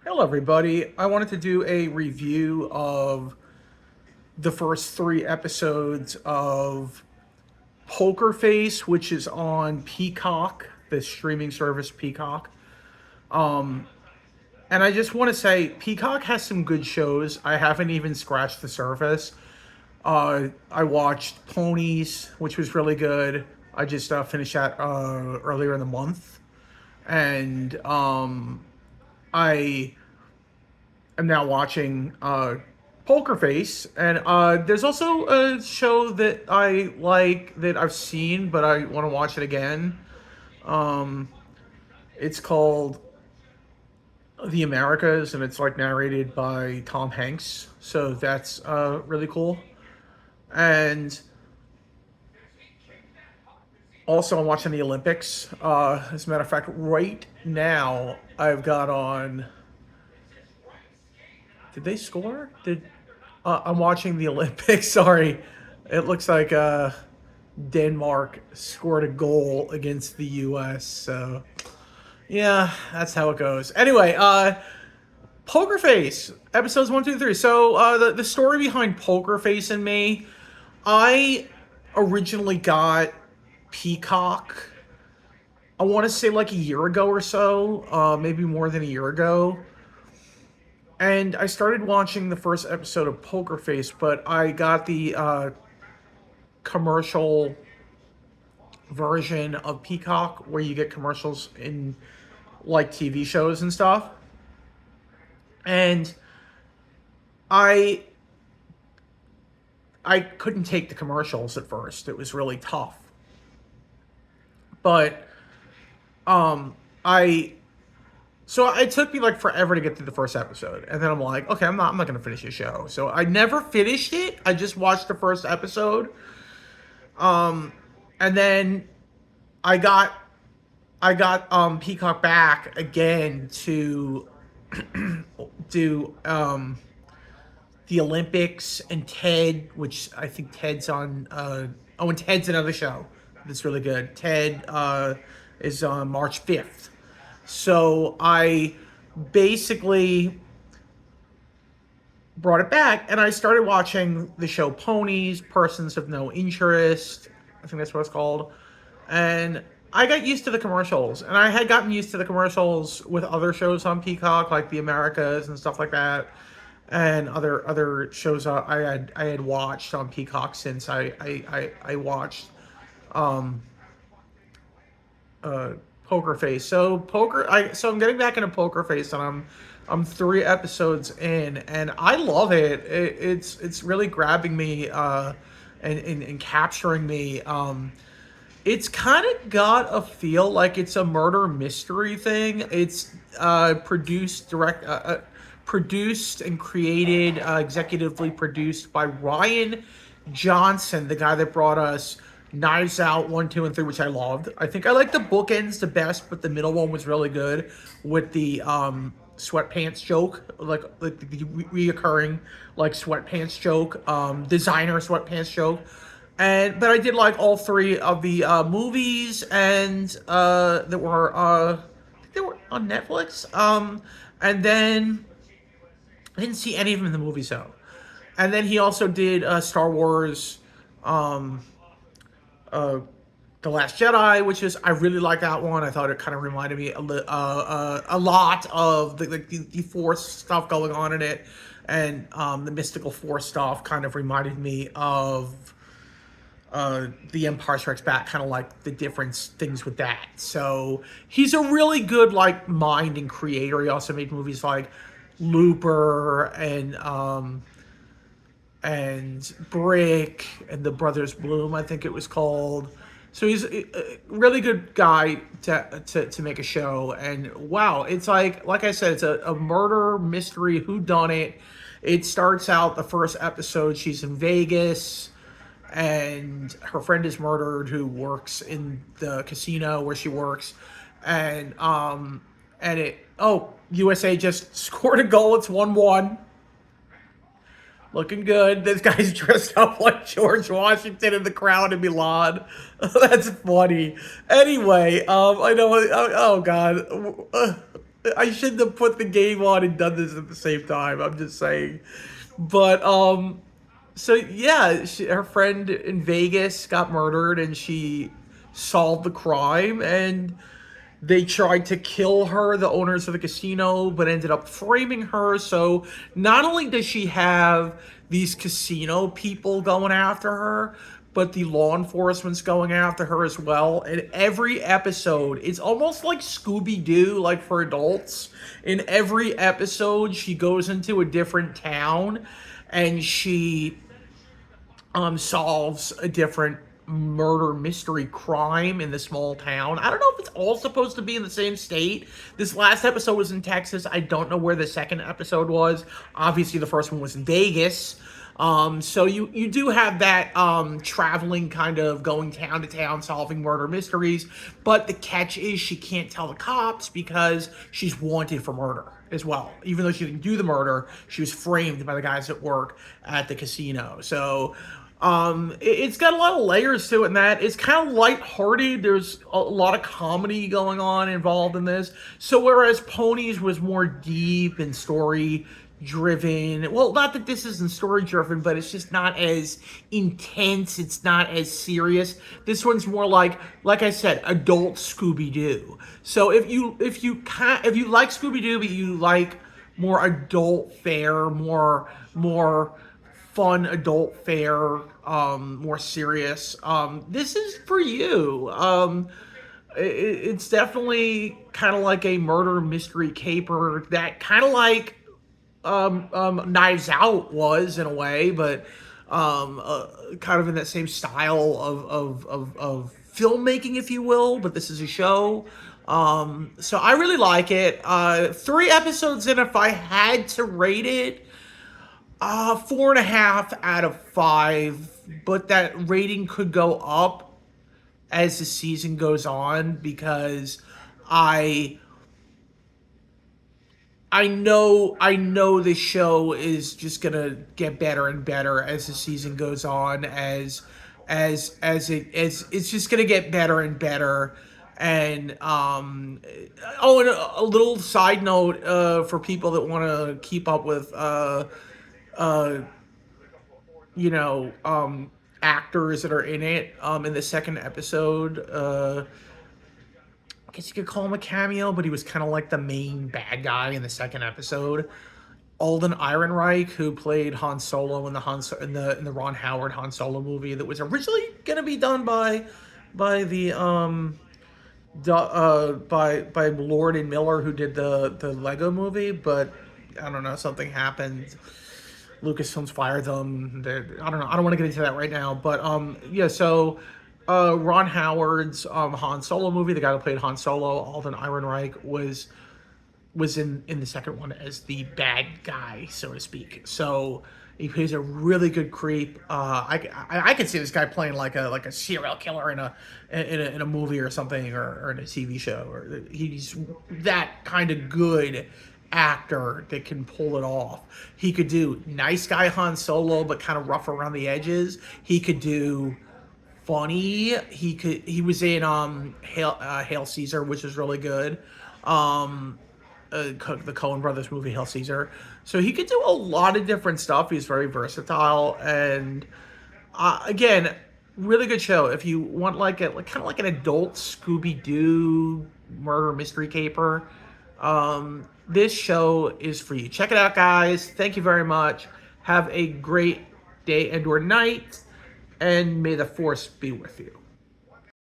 Hello, everybody. I wanted to do a review of the first three episodes of Poker Face, which is on Peacock, the streaming service Peacock. And I just want to say, Peacock has some good shows. I haven't even scratched the surface. I watched Ponies, which was really good. I just finished that earlier in the month. And I am now watching Poker Face, and there's also a show that I like that I've seen, but I want to watch it again. Um, it's called The Americas, and it's like narrated by Tom Hanks, so that's really cool. And also, I'm watching the Olympics. As a matter of fact, right now I've got on. Did they score? Did I'm watching the Olympics? Sorry, it looks like Denmark scored a goal against the U.S. So yeah, that's how it goes. Anyway, Poker Face episodes 1, 2, 3. So the story behind Poker Face and me, I originally got Peacock. I want to say like a year ago or so, maybe more than a year ago. And I started watching the first episode of Poker Face, but I got the commercial version of Peacock where you get commercials in like TV shows and stuff. And I I couldn't take the commercials at first. It was really tough. But I so it took me like forever to get through the first episode. And then I'm like, okay, I'm not going to finish the show. So I never finished it. I just watched the first episode. And then I got I got Peacock back again to do the Olympics and Ted, which I think Ted's on. And Ted's another show that's really good. Ted is on March 5th. So I basically brought it back and I started watching the show Ponies, Persons of No Interest. I think that's what it's called. And I got used to the commercials, and I had gotten used to the commercials with other shows on Peacock, like The Americas and stuff like that, and other shows I had watched on Peacock since I watched Poker Face. So I'm getting back into Poker Face, and I'm 3 episodes in, and I love it. It's really grabbing me and capturing me. It's kind of got a feel like it's a murder mystery thing. It's produced and created, executively produced by Ryan Johnson, the guy that brought us Knives Out 1, 2, and 3, which I loved. I think I like the bookends the best, but the middle one was really good with the sweatpants joke, like the reoccurring like sweatpants joke, designer sweatpants joke. But I did like all three of the movies and that were I think they were on Netflix. And then I didn't see any of them in the movies though. And then he also did Star Wars, um, uh, The Last Jedi, which is I really like that one. I thought it kind of reminded me a lot of the Force stuff going on in it, and the mystical Force stuff kind of reminded me of The Empire Strikes Back, kind of like the difference things with that. So he's a really good like mind and creator. He also made movies like Looper and Brick and The Brothers Bloom, I think it was called. So he's a really good guy to make a show. And wow, it's like I said, it's a murder mystery who done it. It starts out the first episode. She's in Vegas and her friend is murdered who works in the casino where she works, and it USA just scored a goal. It's 1-1, looking good. This guy's dressed up like George Washington in the crowd in Milan. That's funny. Anyway, I know. Oh God. I shouldn't have put the game on and done this at the same time. I'm just saying. But so yeah, her friend in Vegas got murdered, and she solved the crime, and they tried to kill her, the owners of the casino, but ended up framing her. So not only does she have these casino people going after her, but the law enforcement's going after her as well. And every episode, it's almost like Scooby Doo, like for adults. In every episode, she goes into a different town and she solves a different murder mystery crime in the small town. I don't know if it's all supposed to be in the same state. This last episode was in Texas. I don't know where the second episode was. Obviously, the first one was in Vegas. So you do have that traveling kind of going town to town solving murder mysteries, but the catch is she can't tell the cops because she's wanted for murder as well. Even though she didn't do the murder, she was framed by the guys that work at the casino. So it's got a lot of layers to it, and that it's kind of lighthearted. There's a lot of comedy going on involved in this. So whereas Ponies was more deep and story driven, well, not that this isn't story driven, but it's just not as intense. It's not as serious. This one's more like I said, adult Scooby Doo. So if you like Scooby Doo, but you like more adult fare, more fun adult fare, more serious, this is for you. It's definitely kind of like a murder mystery caper, that kind of like Knives Out was in a way, but kind of in that same style of filmmaking, if you will. But this is a show. So I really like it. 3 episodes in, if I had to rate it, 4.5 out of 5, but that rating could go up as the season goes on because I know the show is just gonna get better and better as the season goes on, it's just gonna get better and better. And and a little side note for people that want to keep up with uh, actors that are in it. In the second episode, I guess you could call him a cameo, but he was kind of like the main bad guy in the second episode. Alden Ehrenreich, who played Han Solo in the Ron Howard Han Solo movie that was originally gonna be done by the by Lord and Miller, who did the Lego movie, but I don't know, something happened. Lucasfilms fired them. I don't know. I don't want to get into that right now. But yeah. So Ron Howard's Han Solo movie, the guy who played Han Solo, Alden Ehrenreich, was in the second one as the bad guy, so to speak. So he plays a really good creep. I could see this guy playing like a serial killer in a movie or something, or in a TV show. Or he's that kind of good actor that can pull it off. He could do nice guy Han Solo, but kind of rough around the edges. He could do funny. He was in Hail Caesar, which is really good. The Coen Brothers movie Hail Caesar. So he could do a lot of different stuff. He's very versatile, and again, really good show. If you want kind of like an adult Scooby Doo murder mystery caper, this show is for you. Check it out, guys. Thank you very much. Have a great day and or night, and may the force be with you.